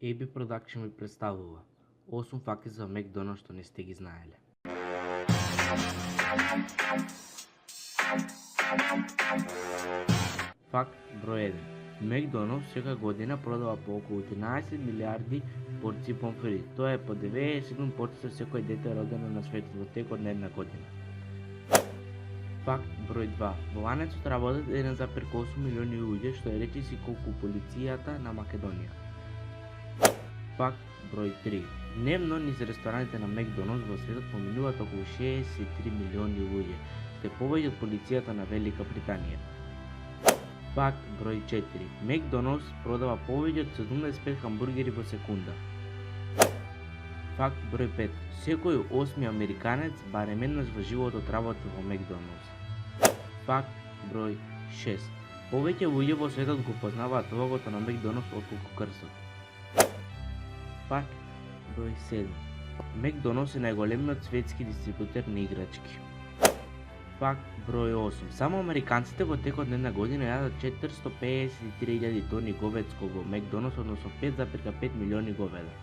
AB Production ви представува 8 факти за Макдоналдс, што не сте ги знаеле. Факт број 1. Макдоналдс секоја година продава по околу 13 милиарди порции помфри. Тоа е по 97% секој дете родено на светот во текот на една година. Факт број 2. Во ланецот работат 1,8 милиони луѓе, што е речиси колку полицијата на Македонија. Факт број 3. Дневно низ ресторантите на Макдоналдс во светот поминуваат околу 63 милиони луѓе, што е повеќе од полицијата на Велика Британија. Факт број 4. Макдоналдс продава повеќе од 75 хамбургери во секунда. Факт број 5. Секој 8 американец барем еднаш во животот работи во Макдоналдс. Факт број 6. Повеќе луѓе во светот го познаваат логото на Макдоналдс отколку крстот. Факт број 7. Макдоналдс е најголемиот светски дистрибутер на играчки. Факт број 8. Само американците во текот на една година јадат 453.000 тони говедско во Макдоналдс, односно 5,5 милиони говеда.